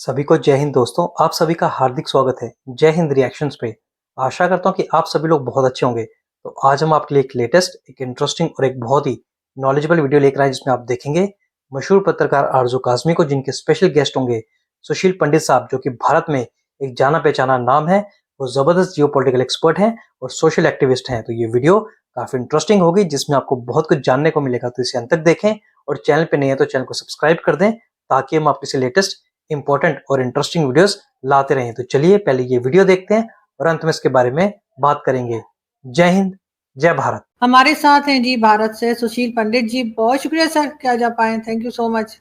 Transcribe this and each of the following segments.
सभी को जय हिंद दोस्तों। आप सभी का हार्दिक स्वागत है जय हिंद रिएक्शंस पे। आशा करता हूँ कि आप सभी लोग बहुत अच्छे होंगे। तो आज हम आपके लिए एक लेटेस्ट, एक इंटरेस्टिंग और एक बहुत ही नॉलेजेबल वीडियो लेकर आए, जिसमें आप देखेंगे मशहूर पत्रकार आरजू काज़मी को, जिनके स्पेशल गेस्ट होंगे सुशील पंडित साहब, जो कि भारत में एक जाना पहचाना नाम है। वो जबरदस्त जियोपॉलिटिकल एक्सपर्ट हैं और सोशल एक्टिविस्ट हैं। तो ये वीडियो काफी इंटरेस्टिंग होगी, जिसमें आपको बहुत कुछ जानने को मिलेगा। तो इसे अंत तक देखें और चैनल पे नहीं है तो चैनल को सब्सक्राइब कर दें, ताकि हम आपके लेटेस्ट इंपॉर्टेंट और इंटरेस्टिंग वीडियोस लाते रहें। तो चलिए पहले ये वीडियो देखते हैं और अंत में इसके बारे में बात करेंगे। जय हिंद, जय भारत। हमारे साथ हैं जी भारत से सुशील पंडित जी। बहुत शुक्रिया सर कि आज आप आए। Thank you so much.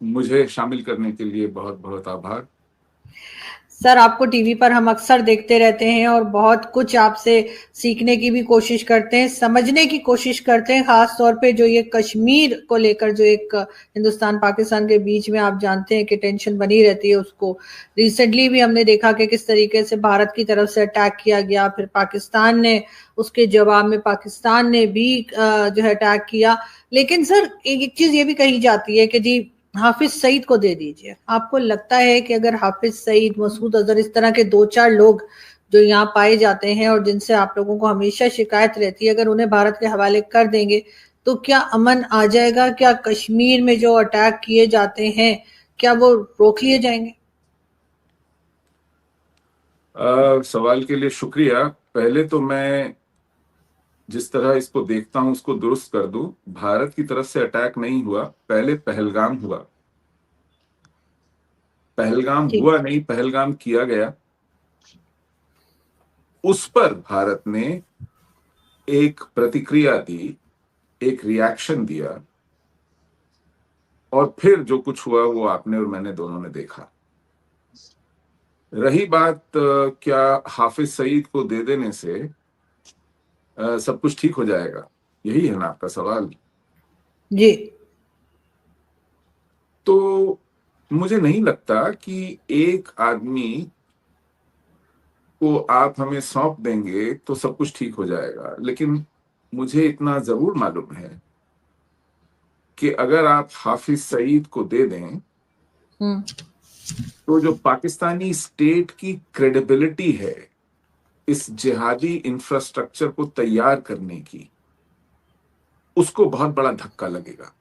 मुझे शामिल करने के लिए बहुत बहुत आभार। सर, आपको टीवी पर हम अक्सर देखते रहते हैं और बहुत कुछ आपसे सीखने की भी कोशिश करते हैं, समझने की कोशिश करते हैं, खास तौर पे जो ये कश्मीर को लेकर जो एक हिंदुस्तान पाकिस्तान के बीच में आप जानते हैं कि टेंशन बनी रहती है। उसको रिसेंटली भी हमने देखा कि किस तरीके से भारत की तरफ से अटैक किया गया, फिर पाकिस्तान ने उसके जवाब में पाकिस्तान ने भी जो है अटैक किया। लेकिन सर, एक चीज ये भी कही जाती है कि जी हाफिज सईद को दे दीजिए। आपको लगता है कि अगर हाफिज सईद, मसूद अजहर, इस तरह के 2-4 लोग जो यहाँ पाए जाते हैं और जिनसे आप लोगों को हमेशा शिकायत रहती है, अगर उन्हें भारत के हवाले कर देंगे तो क्या अमन आ जाएगा? क्या कश्मीर में जो अटैक किए जाते हैं क्या वो रोक लिए जाएंगे? सवाल के लिए शुक्रिया। पहले तो मैं जिस तरह इसको देखता हूं उसको दुरुस्त कर दूं। भारत की तरफ से अटैक नहीं हुआ, पहले पहलगाम हुआ। पहलगाम हुआ नहीं, पहलगाम किया गया। उस पर भारत ने एक प्रतिक्रिया दी, एक रिएक्शन दिया, और फिर जो कुछ हुआ वो आपने और मैंने दोनों ने देखा। रही बात क्या हाफिज सईद को दे देने से सब कुछ ठीक हो जाएगा, यही है ना आपका सवाल? जी। तो मुझे नहीं लगता कि एक आदमी को आप हमें सौंप देंगे तो सब कुछ ठीक हो जाएगा। लेकिन मुझे इतना जरूर मालूम है कि अगर आप हाफिज सईद को दे दें तो जो पाकिस्तानी स्टेट की क्रेडिबिलिटी है इस जिहादी इंफ्रास्ट्रक्चर को तैयार करने की, उसको बहुत बड़ा धक्का लगेगा।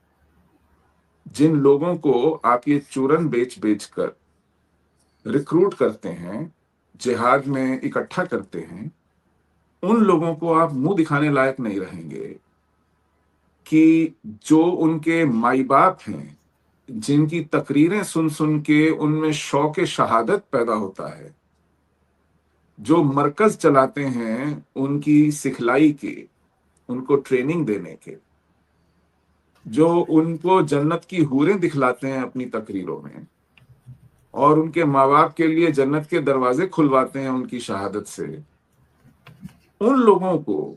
जिन लोगों को आप ये चूरन बेच बेच कर रिक्रूट करते हैं, जिहाद में इकट्ठा करते हैं, उन लोगों को आप मुंह दिखाने लायक नहीं रहेंगे कि जो उनके माई बाप हैं, जिनकी तकरीरें सुन सुन के उनमें शौक शहादत पैदा होता है, जो मरकज चलाते हैं उनकी सिखलाई के, उनको ट्रेनिंग देने के, जो उनको जन्नत की हूरें दिखलाते हैं अपनी तकरीरों में, और उनके माँ बाप के लिए जन्नत के दरवाजे खुलवाते हैं उनकी शहादत से, उन लोगों को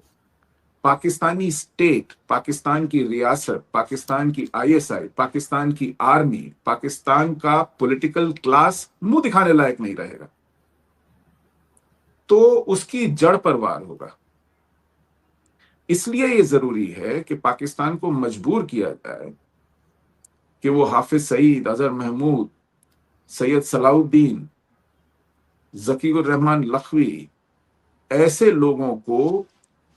पाकिस्तानी स्टेट, पाकिस्तान की रियासत, पाकिस्तान की आईएसआई, पाकिस्तान की आर्मी, पाकिस्तान का पॉलिटिकल क्लास मुंह दिखाने लायक नहीं रहेगा। तो उसकी जड़ पर वार होगा। इसलिए यह जरूरी है कि पाकिस्तान को मजबूर किया जाए कि वो हाफिज सईद, अजहर महमूद, सैयद सलाउद्दीन, जकीउर रहमान लखवी, ऐसे लोगों को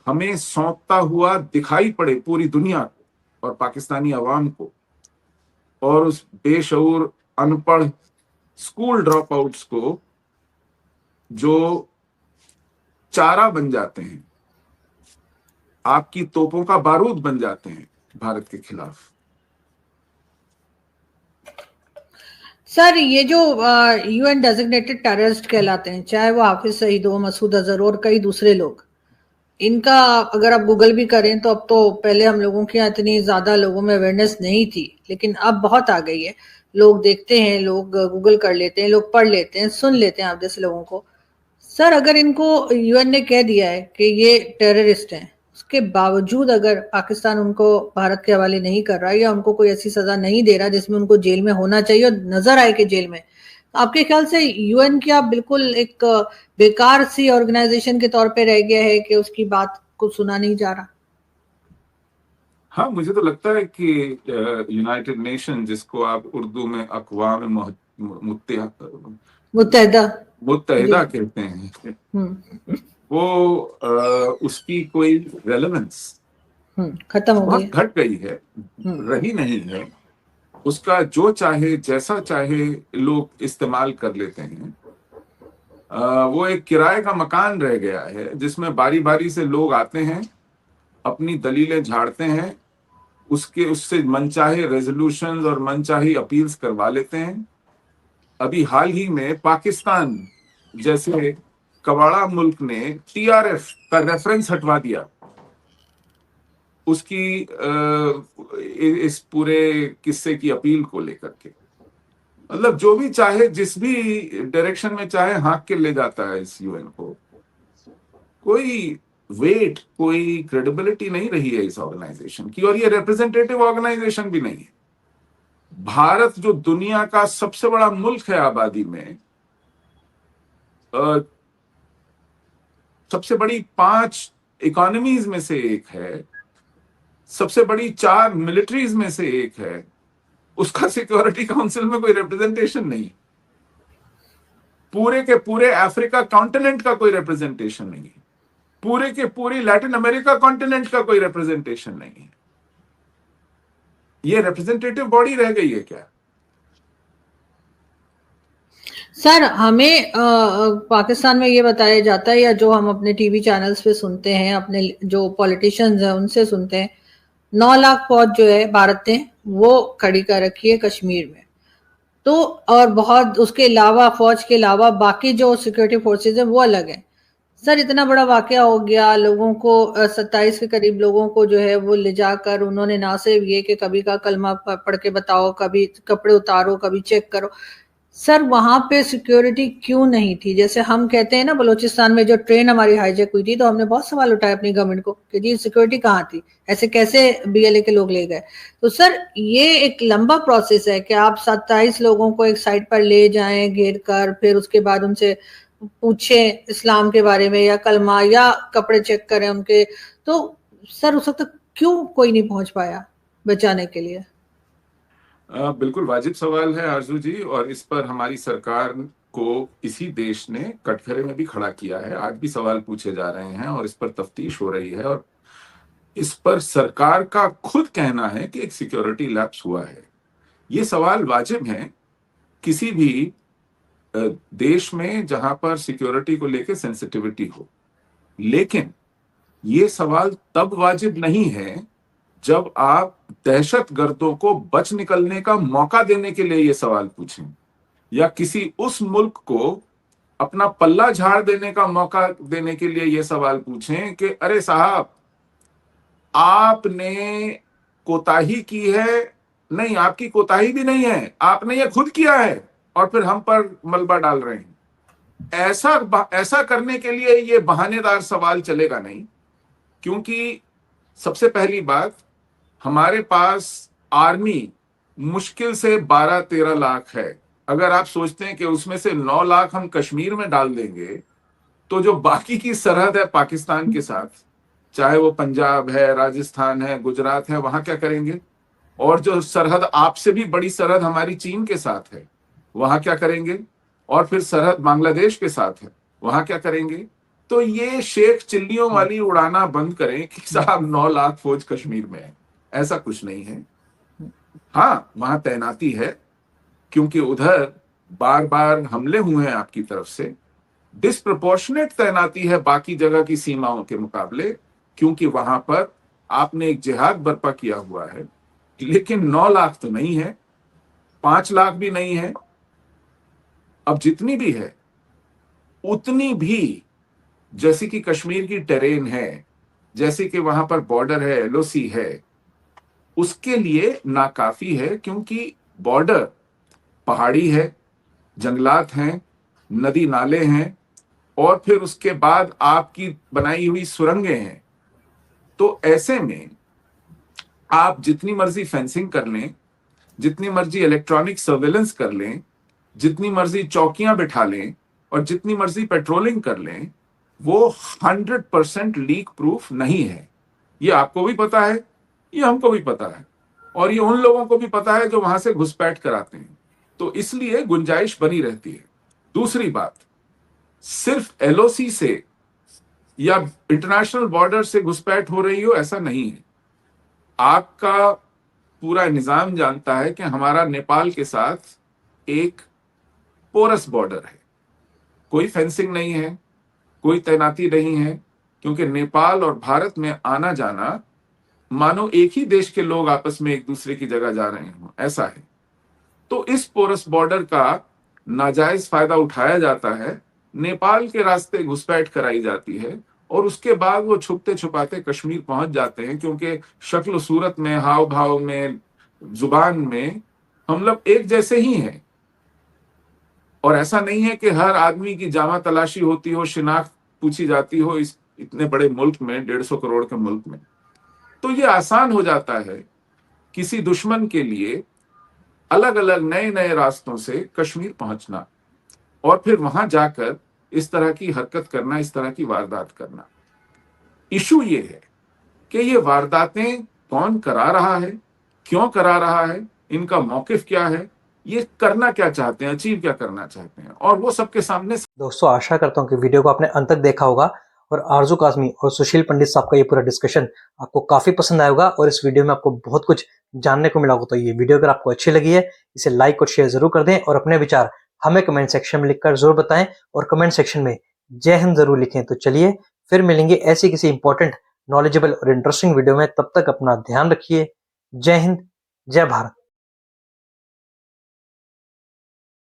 हमें सौंपता हुआ दिखाई पड़े पूरी दुनिया को और पाकिस्तानी अवाम को, और उस बेशऊर अनपढ़ स्कूल ड्रॉप आउट्स को जो चारा बन जाते हैं, आपकी तोपों का बारूद बन जाते हैं भारत के खिलाफ। सर, ये जो यूएन डेजिग्नेटेड टेररिस्ट कहलाते हैं, चाहे वो हाफिज सईद हो, मसूद अजहर और कई दूसरे लोग, इनका अगर आप गूगल भी करें तो अब तो, पहले हम लोगों के यहाँ इतनी ज्यादा लोगों में अवेयरनेस नहीं थी, लेकिन अब बहुत आ गई है। लोग देखते हैं, लोग गूगल कर लेते हैं, लोग पढ़ लेते हैं, सुन लेते हैं आप जैसे लोगों को। सर, अगर इनको यूएन ने कह दिया है कि ये टेररिस्ट हैं, उसके बावजूद अगर पाकिस्तान उनको भारत के हवाले नहीं कर रहा या उनको कोई ऐसी सजा नहीं दे रहा जिसमें उनको जेल में होना चाहिए और नजर आए कि जेल में, आपके ख्याल से यूएन क्या बिल्कुल एक बेकार सी ऑर्गेनाइजेशन के तौर पे रह गया है कि उसकी बात को सुना नहीं जा रहा? हाँ, मुझे तो लगता है कि यूनाइटेड नेशन, जिसको आप उर्दू में अक़वाम मुत्तहदा। जी। मुत्तहिदा कहते हैं, हम्म। वो उसकी कोई रेलेवेंस खत्म हो गई। बहुत घट गई है, हम्म। रही नहीं है। उसका जो चाहे जैसा चाहे लोग इस्तेमाल कर लेते हैं। वो एक किराए का मकान रह गया है जिसमें बारी बारी से लोग आते हैं, अपनी दलीलें झाड़ते हैं, उसके उससे मनचाहे रेजोल्यूशंस और मनचाही अपील्स करवा लेते हैं। अभी हाल ही में पाकिस्तान जैसे कबाड़ा मुल्क ने टीआरएफ का रेफरेंस हटवा दिया उसकी इस पूरे किस्से की अपील को लेकर के। मतलब जो भी चाहे जिस भी डायरेक्शन में चाहे हाँक के ले जाता है इस यूएन को। कोई वेट, कोई क्रेडिबिलिटी नहीं रही है इस ऑर्गेनाइजेशन की, और ये रिप्रेजेंटेटिव ऑर्गेनाइजेशन भी नहीं है। भारत जो दुनिया का सबसे बड़ा मुल्क है आबादी में, सबसे बड़ी 5 इकोनॉमीज में से एक है, सबसे बड़ी 4 मिलिट्रीज में से एक है, उसका सिक्योरिटी काउंसिल में कोई रिप्रेजेंटेशन नहीं। पूरे के पूरे अफ्रीका कॉन्टिनेंट का कोई रिप्रेजेंटेशन नहीं है। पूरे के पूरी लैटिन अमेरिका कॉन्टिनेंट का कोई रिप्रेजेंटेशन नहीं है। ये रिप्रेजेंटेटिव बॉडी रह गई है क्या? सर हमें पाकिस्तान में ये बताया जाता है, या जो हम अपने टीवी चैनल्स पे सुनते हैं, अपने जो पॉलिटिशियंस हैं उनसे सुनते हैं, 9 लाख फौज जो है भारत ने वो खड़ी कर रखी है कश्मीर में। तो और बहुत उसके अलावा, फौज के अलावा बाकी जो सिक्योरिटी फोर्सेज है वो अलग है। सर इतना बड़ा वाकया हो गया, लोगों को 27 के करीब लोगों को जो है वो ले जाकर उन्होंने ना सिर्फ ये कि कभी का कलमा पढ़ के बताओ, कभी कपड़े उतारो, कभी चेक करो। सर वहां पे सिक्योरिटी क्यों नहीं थी? जैसे हम कहते हैं ना, बलूचिस्तान में जो ट्रेन हमारी हाईजैक हुई थी तो हमने बहुत सवाल उठाए अपनी गवर्नमेंट को कि जी सिक्योरिटी कहाँ थी, ऐसे कैसे बीएलए के लोग ले गए। तो सर ये एक लंबा प्रोसेस है कि आप 27 लोगों को एक साइड पर ले जाएं घेर कर, फिर उसके बाद उनसे पूछे इस्लाम के बारे में या कलमा या कपड़े चेक करें उनके। तो सर उस वक्त क्यों कोई नहीं पहुंच पाया बचाने के लिए? बिल्कुल वाजिब सवाल है आरजू जी, और इस पर हमारी सरकार को इसी देश ने कटघरे में भी खड़ा किया है। आज भी सवाल पूछे जा रहे हैं और इस पर तफ्तीश हो रही है, और इस पर सरकार का खुद कहना है कि एक सिक्योरिटी लैप्स हुआ है। ये सवाल वाजिब है किसी भी देश में जहां पर सिक्योरिटी को लेकर सेंसिटिविटी हो, लेकिन ये सवाल तब वाजिब नहीं है जब आप दहशतगर्दों को बच निकलने का मौका देने के लिए ये सवाल पूछें, या किसी उस मुल्क को अपना पल्ला झाड़ देने का मौका देने के लिए ये सवाल पूछें कि अरे साहब आपने कोताही की है। नहीं, आपकी कोताही भी नहीं है, आपने ये खुद किया है और फिर हम पर मलबा डाल रहे हैं। ऐसा करने के लिए ये बहानेदार सवाल चलेगा नहीं, क्योंकि सबसे पहली बात, हमारे पास आर्मी मुश्किल से 12-13 लाख है। अगर आप सोचते हैं कि उसमें से 9 लाख हम कश्मीर में डाल देंगे, तो जो बाकी की सरहद है पाकिस्तान के साथ, चाहे वो पंजाब है, राजस्थान है, गुजरात है, वहां क्या करेंगे? और जो सरहद आपसे भी बड़ी सरहद हमारी चीन के साथ है, वहां क्या करेंगे? और फिर सरहद बांग्लादेश के साथ है, वहां क्या करेंगे? तो ये शेख चिल्लियों वाली उड़ाना बंद करें कि साहब 9 लाख फौज कश्मीर में है। ऐसा कुछ नहीं है। हाँ, वहां तैनाती है क्योंकि उधर बार बार हमले हुए हैं आपकी तरफ से। डिस्प्रपोर्शनेट तैनाती है बाकी जगह की सीमाओं के मुकाबले, क्योंकि वहां पर आपने एक जिहाद बर्पा किया हुआ है। लेकिन 9 लाख तो नहीं है, 5 लाख भी नहीं है। अब जितनी भी है उतनी भी, जैसे कि कश्मीर की टेरेन है, जैसे कि वहां पर बॉर्डर है, एलओसी है, उसके लिए नाकाफी है, क्योंकि बॉर्डर पहाड़ी है, जंगलात हैं, नदी नाले हैं, और फिर उसके बाद आपकी बनाई हुई सुरंगें हैं। तो ऐसे में आप जितनी मर्जी फेंसिंग कर लें, जितनी मर्जी इलेक्ट्रॉनिक सर्वेलेंस कर लें, जितनी मर्जी चौकियां बिठा लें और जितनी मर्जी पेट्रोलिंग कर लें, वो 100% लीक प्रूफ नहीं है। ये आपको भी पता है, ये हमको भी पता है, और ये उन लोगों को भी पता है जो वहां से घुसपैठ कराते हैं। तो इसलिए गुंजाइश बनी रहती है। दूसरी बात, सिर्फ एलओसी से या इंटरनेशनल बॉर्डर से घुसपैठ हो रही हो ऐसा नहीं है। आपका पूरा निजाम जानता है कि हमारा नेपाल के साथ एक पोरस बॉर्डर है, कोई फेंसिंग नहीं है, कोई तैनाती नहीं है, क्योंकि नेपाल और भारत में आना जाना मानो एक ही देश के लोग आपस में एक दूसरे की जगह जा रहे हों, ऐसा है। तो इस पोरस बॉर्डर का नाजायज फायदा उठाया जाता है, नेपाल के रास्ते घुसपैठ कराई जाती है और उसके बाद वो छुपते छुपाते कश्मीर पहुंच जाते हैं, क्योंकि शक्ल सूरत में, हाव भाव में, जुबान में हम लोग एक जैसे ही हैं। और ऐसा नहीं है कि हर आदमी की जामा तलाशी होती हो, शिनाख्त पूछी जाती हो इस इतने बड़े मुल्क में, 150 करोड़ के मुल्क में। तो ये आसान हो जाता है किसी दुश्मन के लिए अलग अलग नए नए रास्तों से कश्मीर पहुंचना और फिर वहां जाकर इस तरह की हरकत करना, इस तरह की वारदात करना। इशू ये है कि ये वारदातें कौन करा रहा है, क्यों करा रहा है, इनका मौकिफ क्या है, ये करना क्या चाहते हैं, अचीव क्या करना चाहते हैं, और वो सबके सामने। दोस्तों, आशा करता हूँ कि वीडियो को आपने अंत तक देखा होगा और आरजू काज़मी और सुशील पंडित साहब का ये पूरा डिस्कशन आपको काफी पसंद आया होगा और इस वीडियो में आपको बहुत कुछ जानने को मिला होगा। तो ये वीडियो अगर आपको अच्छी लगी है, इसे लाइक और शेयर जरूर कर दें और अपने विचार हमें कमेंट सेक्शन में लिखकर जरूर बताएं और कमेंट सेक्शन में जय हिंद जरूर लिखें। तो चलिए फिर मिलेंगे ऐसी किसी इंपॉर्टेंट, नॉलेजेबल और इंटरेस्टिंग वीडियो में। तब तक अपना ध्यान रखिए। जय हिंद, जय भारत।